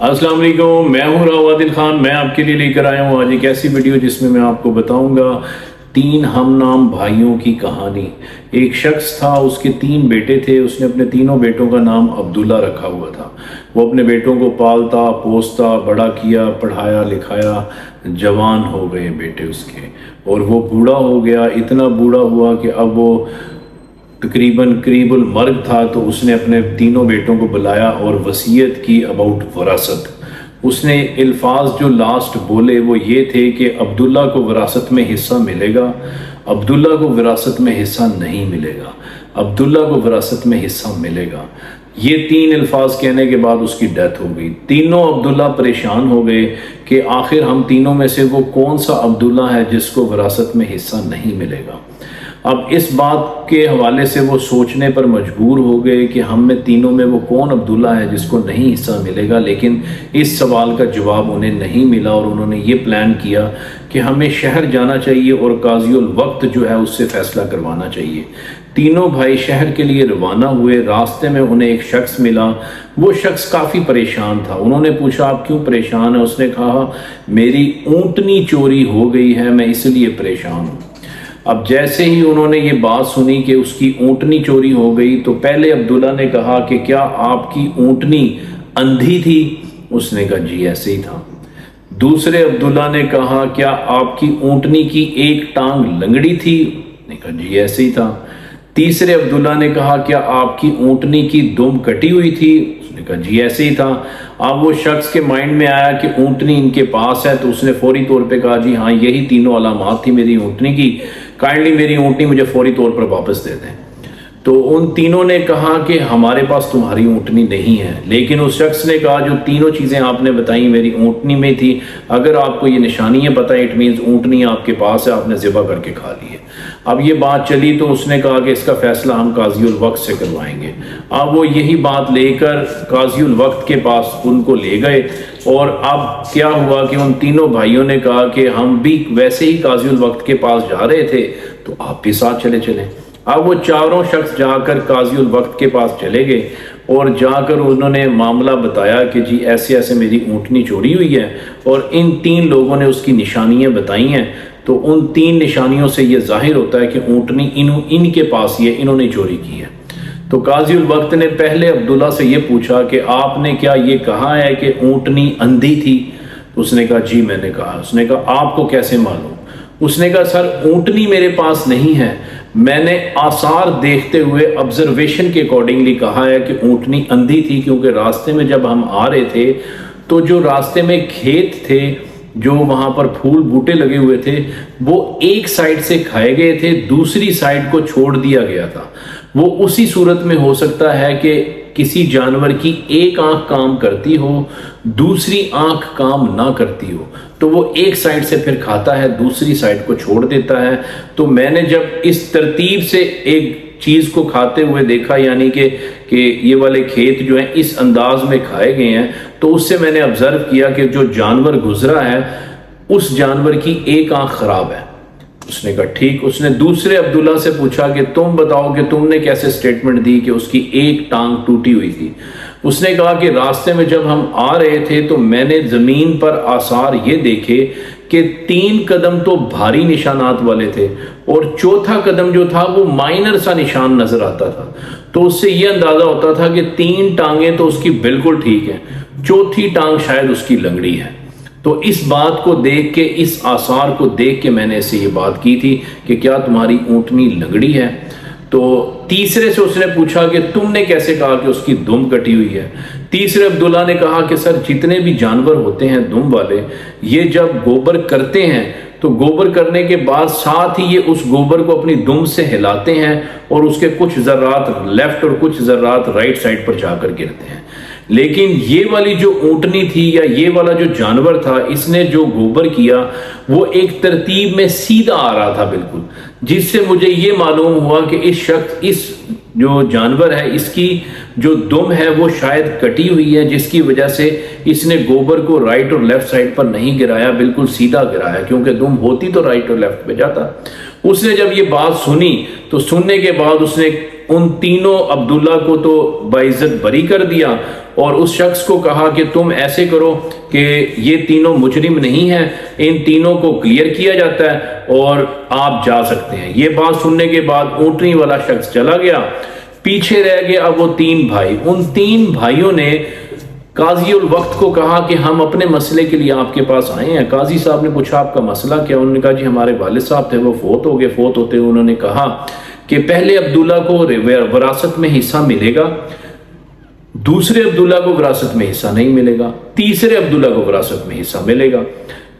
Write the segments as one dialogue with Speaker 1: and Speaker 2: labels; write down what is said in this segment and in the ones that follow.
Speaker 1: अस्सलाम वालेकुम, मैं हूं राव आदिल खान। मैं आपके लिए लेकर आया हूं आज एक ऐसी वीडियो जिसमें मैं आपको बताऊंगा 3 हमनाम भाइयों की कहानी। एक शख्स था, उसके 3 बेटे थे। उसने अपने तीनों बेटों का नाम अब्दुल्ला रखा हुआ था। वो अपने बेटों को पालता पोसता बड़ा किया, पढ़ाया लिखाया, जवान हो गए बेटे उसके, और वो बूढ़ा हो गया। इतना बूढ़ा हुआ कि अब वो तकरीबन करीबुल मर्ग था। तो उसने अपने तीनों बेटों को बुलाया और वसीयत की अबाउट वरासत। उसने अल्फाज जो लास्ट बोले वो ये थे कि अब्दुल्ला को विरासत में हिस्सा मिलेगा, अब्दुल्ला को विरासत में हिस्सा नहीं मिलेगा, अब्दुल्ला को विरासत में हिस्सा मिलेगा। ये 3 अल्फाज कहने के बाद उसकी डेथ हो गई। तीनों अब्दुल्ला परेशान हो गए कि आखिर हम तीनों में से वो कौन सा अब्दुल्ला है जिसको विरासत में हिस्सा नहीं मिलेगा। अब इस बात के हवाले से वो सोचने पर मजबूर हो गए कि हम में तीनों में वो कौन अब्दुल्ला है जिसको नहीं हिस्सा मिलेगा। लेकिन इस सवाल का जवाब उन्हें नहीं मिला और उन्होंने ये प्लान किया कि हमें शहर जाना चाहिए और काज़ीउल वक्त जो है उससे फैसला करवाना चाहिए। तीनों भाई शहर के लिए रवाना हुए। रास्ते में उन्हें एक शख्स मिला। वो शख्स काफ़ी परेशान था। उन्होंने पूछा, आप क्यों परेशान है? उसने कहा, मेरी ऊँटनी चोरी हो गई है, मैं इसलिए परेशान हूँ। अब जैसे ही उन्होंने ये बात सुनी कि उसकी ऊँटनी चोरी हो गई, तो पहले अब्दुल्ला ने कहा कि क्या आपकी ऊँटनी अंधी थी? उसने कहा, जी ऐसे ही था। दूसरे अब्दुल्ला ने कहा, क्या आपकी ऊँटनी की एक टांग लंगड़ी थी? उसने कहा, जी ऐसे ही था। तीसरे अब्दुल्ला ने कहा, क्या आपकी ऊँटनी की दुम कटी हुई थी? उसने कहा, जी ऐसे ही था। अब वो शख्स के माइंड में आया कि ऊँटनी इनके पास है, तो उसने फौरी तौर पे कहा, जी हाँ यही तीनों अलामात थी मेरी ऊँटनी की, काइंडली मेरी ऊँटनी मुझे फौरी तौर पर वापस दे दें। तो उन तीनों ने कहा कि हमारे पास तुम्हारी ऊँटनी नहीं है। लेकिन उस शख्स ने कहा, जो तीनों चीज़ें आपने बताई मेरी ऊँटनी में थी, अगर आपको ये निशानियाँ पता है, इट मीन्स ऊँटनी आपके पास है, आपने ज़िबा करके खा ली है। अब ये बात चली तो उसने कहा कि इसका फैसला हम काज़ीउल वक्त से करवाएंगे। अब वो यही बात लेकर काज़ीउल वक्त के पास उनको ले गए। और अब क्या हुआ कि उन तीनों भाइयों ने कहा कि हम भी वैसे ही काज़ीउल वक्त के पास जा रहे थे, तो आप भी साथ चले चलें। अब वो चारों शख्स जाकर काज़ीउल वक्त के पास चले गए और जाकर उन्होंने मामला बताया कि जी ऐसे ऐसे मेरी ऊँटनी चोरी हुई है, और इन 3 लोगों ने उसकी निशानियां बताई हैं। तो उन 3 निशानियों से ये जाहिर होता है कि ऊँटनी इनके पास ही है, इन्होंने चोरी की है। तो काज़ीउल वक्त ने पहले अब्दुल्ला से ये पूछा कि आपने क्या ये कहा है कि ऊँटनी अंधी थी? उसने कहा, जी मैंने कहा। उसने कहा, आपको कैसे मालूम? उसने कहा, सर ऊँटनी मेरे पास नहीं है, मैंने आसार देखते हुए ऑब्जर्वेशन के अकॉर्डिंगली कहा है कि ऊँटनी अंधी थी, क्योंकि रास्ते में जब हम आ रहे थे तो जो रास्ते में खेत थे, जो वहाँ पर फूल बूटे लगे हुए थे, वो एक साइड से खाए गए थे, दूसरी साइड को छोड़ दिया गया था। वो उसी सूरत में हो सकता है कि किसी जानवर की एक आंख काम करती हो, दूसरी आंख काम ना करती हो, तो वो एक साइड से फिर खाता है, दूसरी साइड को छोड़ देता है। तो मैंने जब इस तरतीब से एक चीज को खाते हुए देखा, यानी कि ये वाले खेत जो हैं इस अंदाज में खाए गए हैं, तो उससे मैंने ऑब्जर्व किया कि जो जानवर गुजरा है उस जानवर की एक आंख खराब है। उसने कहा, ठीक। उसने दूसरे अब्दुल्ला से पूछा कि तुम बताओ कि तुमने कैसे स्टेटमेंट दी कि उसकी एक टांग टूटी हुई थी? उसने कहा कि रास्ते में जब हम आ रहे थे तो मैंने जमीन पर आसार ये देखे कि 3 कदम तो भारी निशानात वाले थे और चौथा कदम जो था वो माइनर सा निशान नजर आता था। तो उससे ये अंदाजा होता था कि 3 टांगें तो उसकी बिल्कुल ठीक है, चौथी टांग शायद उसकी लंगड़ी है। तो इस बात को देख के, इस आसार को देख के मैंने इससे ये बात की थी कि क्या तुम्हारी ऊँटनी लंगड़ी है? तो तीसरे से उसने पूछा कि तुमने कैसे कहा कि उसकी दुम कटी हुई है? तीसरे अब्दुल्ला ने कहा कि सर जितने भी जानवर होते हैं दुम वाले, ये जब गोबर करते हैं तो गोबर करने के बाद साथ ही ये उस गोबर को अपनी दुम से हिलाते हैं और उसके कुछ ज़र्रात लेफ्ट और कुछ ज़र्रात राइट साइड पर जाकर गिरते हैं। लेकिन ये वाली जो ऊँटनी थी या ये वाला जो जानवर था, इसने जो गोबर किया वो एक तरतीब में सीधा आ रहा था बिल्कुल, जिससे मुझे ये मालूम हुआ कि इस जो जानवर है इसकी जो दुम है वो शायद कटी हुई है, जिसकी वजह से इसने गोबर को राइट और लेफ्ट साइड पर नहीं गिराया, बिल्कुल सीधा गिराया, क्योंकि दुम होती तो राइट और लेफ्ट पे जाता। उसने जब ये बात सुनी तो सुनने के बाद उसने उन तीनों अब्दुल्ला को तो बाइज्जत बरी कर दिया اور اس شخص کو کہا کہ تم ایسے کرو کہ یہ تینوں مجرم نہیں ہیں، ان تینوں کو کلیئر کیا جاتا ہے اور آپ جا سکتے ہیں۔ یہ بات سننے کے بعد اونٹنی والا شخص چلا گیا، پیچھے رہ گئے اب وہ 3 بھائی۔ ان 3 بھائیوں نے قاضی الوقت کو کہا کہ ہم اپنے مسئلے کے لیے آپ کے پاس آئے ہیں۔ قاضی صاحب نے پوچھا آپ کا مسئلہ کیا؟ انہوں نے کہا جی ہمارے والد صاحب تھے وہ فوت ہو گئے، فوت ہوتے انہوں نے کہا کہ پہلے عبداللہ کو وراثت میں حصہ ملے گا، دوسرے عبداللہ کو وراثت میں حصہ نہیں ملے گا، تیسرے عبداللہ کو وراثت میں حصہ ملے گا۔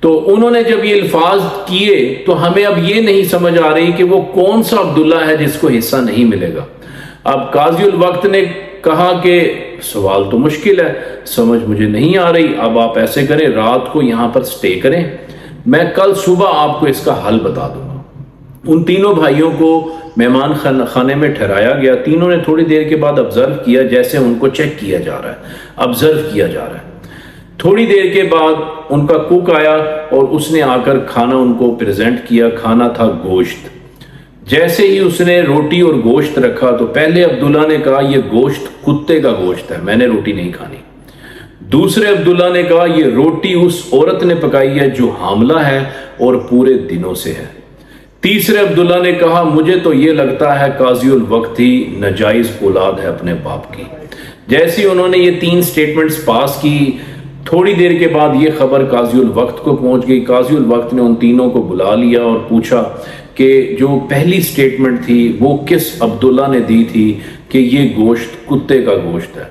Speaker 1: تو انہوں نے جب یہ الفاظ کیے تو ہمیں اب یہ نہیں سمجھ آ رہی کہ وہ کون سا عبداللہ ہے جس کو حصہ نہیں ملے گا۔ اب قاضی الوقت نے کہا کہ سوال تو مشکل ہے، سمجھ مجھے نہیں آ رہی، اب آپ ایسے کریں رات کو یہاں پر سٹے کریں، میں کل صبح آپ کو اس کا حل بتا دوں گا۔ ان تینوں بھائیوں کو مہمان خانے میں ٹھہرایا گیا۔ تینوں نے تھوڑی دیر کے بعد آبزرو کیا جیسے ان کو چیک کیا جا رہا ہے، آبزرو کیا جا رہا ہے۔ تھوڑی دیر کے بعد ان کا کوک آیا اور اس نے آ کر کھانا ان کو پریزنٹ کیا۔ کھانا تھا گوشت۔ جیسے ہی اس نے روٹی اور گوشت رکھا تو پہلے عبداللہ نے کہا یہ گوشت کتے کا گوشت ہے، میں نے روٹی نہیں کھانی۔ دوسرے عبداللہ نے کہا یہ روٹی اس عورت نے پکائی ہے جو حاملہ ہے اور پورے دنوں سے ہے۔ تیسرے عبداللہ نے کہا مجھے تو یہ لگتا ہے قاضی الوقت ہی ناجائز اولاد ہے اپنے باپ کی۔ جیسے انہوں نے یہ 3 سٹیٹمنٹس پاس کی، تھوڑی دیر کے بعد یہ خبر قاضی الوقت کو پہنچ گئی۔ قاضی الوقت نے ان تینوں کو بلا لیا اور پوچھا کہ جو پہلی سٹیٹمنٹ تھی وہ کس عبداللہ نے دی تھی کہ یہ گوشت کتے کا گوشت ہے۔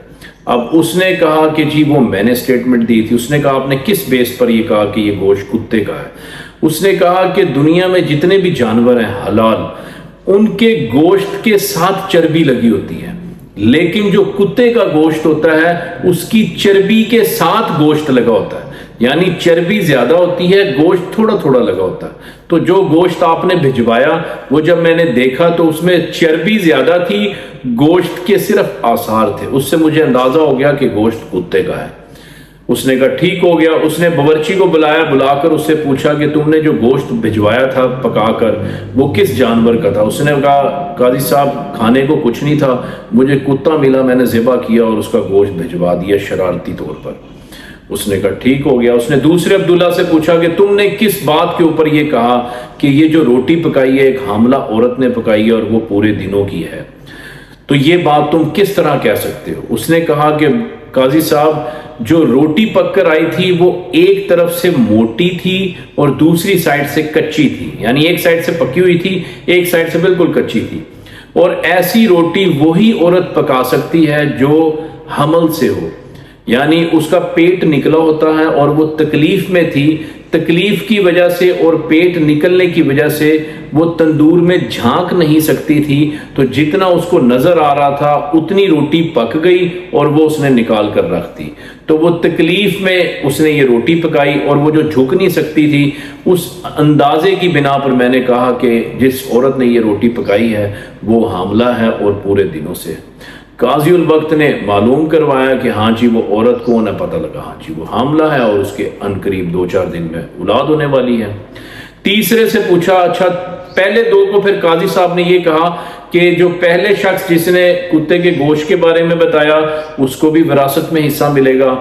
Speaker 1: اب اس نے کہا کہ جی وہ میں نے سٹیٹمنٹ دی تھی۔ اس نے کہا آپ نے کس بیس پر یہ کہا کہ یہ گوشت کتے کا ہے؟ اس نے کہا کہ دنیا میں جتنے بھی جانور ہیں حلال، ان کے گوشت کے ساتھ چربی لگی ہوتی ہے، لیکن جو کتے کا گوشت ہوتا ہے اس کی چربی کے ساتھ گوشت لگا ہوتا ہے، یعنی چربی زیادہ ہوتی ہے، گوشت تھوڑا تھوڑا لگا ہوتا ہے۔ تو جو گوشت آپ نے بھجوایا وہ جب میں نے دیکھا تو اس میں چربی زیادہ تھی، گوشت کے صرف آثار تھے۔ اس سے مجھے اندازہ ہو گیا کہ گوشت کتے کا ہے۔ اس نے کہا ٹھیک ہو گیا۔ اس نے باورچی کو بلایا، بلا کر اس سے پوچھا کہ تم نے جو گوشت بھجوایا تھا پکا کر وہ کس جانور کا تھا؟ اس نے کہا قاضی صاحب کھانے کو کچھ نہیں تھا، مجھے کتا ملا، میں نے ذبح کیا اور اس کا گوشت بھجوا دیا شرارتی طور پر۔ اس نے کہا ٹھیک ہو گیا۔ اس نے دوسرے عبداللہ سے پوچھا کہ تم نے کس بات کے اوپر یہ کہا کہ یہ جو روٹی پکائی ہے ایک حاملہ عورت نے پکائی ہے اور وہ پورے دنوں کی ہے، تو یہ بات تم کس طرح کہہ سکتے ہو؟ اس نے کہا کہ قاضی صاحب جو روٹی پک کر آئی تھی وہ ایک طرف سے موٹی تھی اور دوسری سائڈ سے کچی تھی، یعنی ایک سائڈ سے پکی ہوئی تھی، ایک سائڈ سے بالکل کچی تھی، اور ایسی روٹی وہی عورت پکا سکتی ہے جو حمل سے ہو، یعنی اس کا پیٹ نکلا ہوتا ہے اور وہ تکلیف میں تھی، تکلیف کی وجہ سے اور پیٹ نکلنے کی وجہ سے وہ تندور میں جھانک نہیں سکتی تھی، تو جتنا اس کو نظر آ رہا تھا اتنی روٹی پک گئی اور وہ اس نے نکال کر رکھ دی۔ تو وہ تکلیف میں اس نے یہ روٹی پکائی اور وہ جو جھک نہیں سکتی تھی اس اندازے کی بنا پر میں نے کہا کہ جس عورت نے یہ روٹی پکائی ہے وہ حاملہ ہے اور پورے دنوں سے۔ قاضی الوقت نے معلوم کروایا کہ ہاں جی وہ عورت کو انہیں پتہ لگا، ہاں جی وہ حاملہ ہے اور اس کے عنقریب 2-4 دن میں اولاد ہونے والی ہے۔ تیسرے سے پوچھا اچھا پہلے 2 کو پھر قاضی صاحب نے یہ کہا کہ جو پہلے شخص جس نے کتے کے گوشت کے بارے میں بتایا اس کو بھی وراثت میں حصہ ملے گا،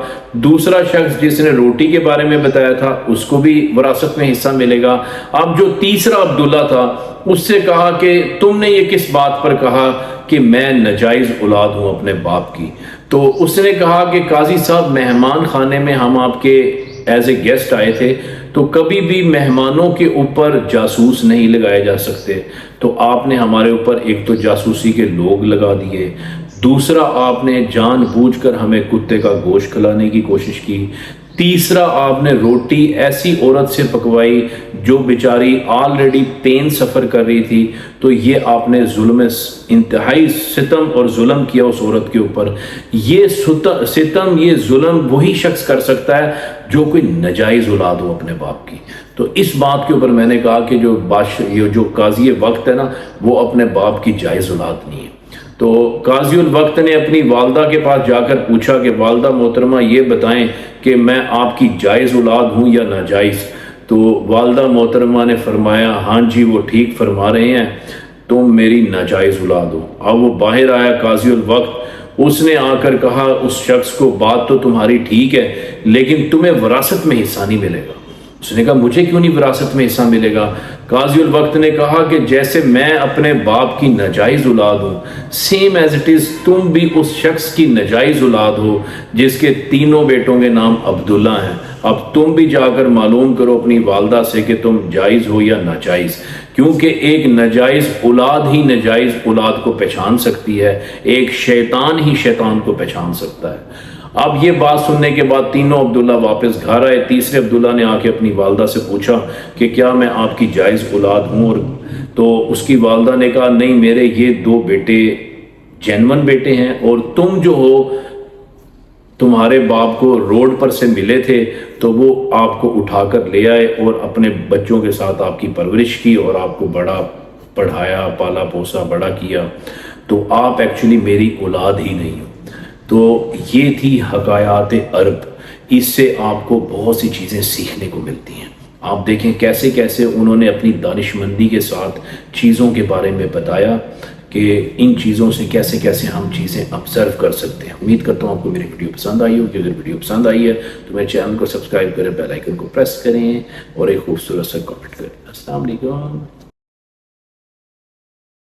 Speaker 1: دوسرا شخص جس نے روٹی کے بارے میں بتایا تھا اس کو بھی وراثت میں حصہ ملے گا۔ اب جو تیسرا عبداللہ تھا اس سے کہا کہ تم نے یہ کس بات پر کہا کہ میں ناجائز اولاد ہوں اپنے باپ کی؟ تو اس نے کہا کہ قاضی صاحب مہمان خانے میں ہم آپ کے ایز اے گیسٹ آئے تھے، تو کبھی بھی مہمانوں کے اوپر جاسوس نہیں لگائے جا سکتے، تو آپ نے ہمارے اوپر ایک تو جاسوسی کے لوگ لگا دیے، دوسرا آپ نے جان بوجھ کر ہمیں کتے کا گوشت کھلانے کی کوشش کی، تیسرا آپ نے روٹی ایسی عورت سے پکوائی جو بیچاری آلریڈی پین سفر کر رہی تھی، تو یہ آپ نے ظلم انتہائی ستم اور ظلم کیا اس عورت کے اوپر۔ یہ ستم یہ ظلم وہی شخص کر سکتا ہے جو کوئی ناجائز اولاد ہو اپنے باپ کی۔ تو اس بات کے اوپر میں نے کہا کہ جو قاضی وقت ہے نا وہ اپنے باپ کی جائز اولاد نہیں ہے۔ تو قاضی الوقت نے اپنی والدہ کے پاس جا کر پوچھا کہ والدہ محترمہ یہ بتائیں کہ میں آپ کی جائز اولاد ہوں یا ناجائز؟ تو والدہ محترمہ نے فرمایا ہاں جی وہ ٹھیک فرما رہے ہیں، تم میری ناجائز اولاد ہو۔ اب وہ باہر آیا قاضی الوقت उसने आकर कहा उस शख्स को, बात तो तुम्हारी ठीक है लेकिन तुम्हें विरासत में हिस्सा नहीं मिलेगा। उसने कहा मुझे क्यों नहीं विरासत में हिस्सा मिलेगा? काजी उल वक्त ने कहा कि जैसे मैं अपने बाप की नाजायज औलाद हूँ, सेम एज इट इज तुम भी उस शख्स की नाजायज औलाद हो जिसके तीनों बेटों के नाम अब्दुल्ला हैं। अब तुम भी जाकर मालूम करो अपनी वालदा से कि तुम जायज हो या नाजायज, क्योंकि एक नाजायज औलाद ही नाजायज औलाद को पहचान सकती है, एक शैतान ही शैतान को पहचान सकता है। अब ये बात सुनने के बाद तीनों अब्दुल्ला वापस घर आए। तीसरे अब्दुल्ला ने आके अपनी वालदा से पूछा कि क्या मैं आपकी जायज़ औलाद हूँ? और तो उसकी वालदा ने कहा नहीं, मेरे ये 2 बेटे जेन्युइन बेटे हैं, और तुम जो हो तुम्हारे बाप को रोड पर से मिले थे तो वो आपको उठाकर ले आए और अपने बच्चों के साथ आपकी परवरिश की और आपको बड़ा पढ़ाया, पाला पोसा, बड़ा किया, तो आप एक्चुअली मेरी औलाद ही नहीं हो। तो ये थी हकायात अरब। इससे आपको बहुत सी चीज़ें सीखने को मिलती हैं। आप देखें कैसे कैसे उन्होंने अपनी दानिशमंदी के साथ चीज़ों के बारे में बताया कि इन चीज़ों से कैसे कैसे हम चीज़ें ऑब्जर्व कर सकते हैं। उम्मीद करता हूँ आपको मेरी वीडियो पसंद आई होगी। अगर वीडियो पसंद आई है तो मेरे चैनल को सब्सक्राइब करें, बेल आइकन को प्रेस करें और एक खूबसूरत सा कमेंट करें। अस्सलाम वालेकुम।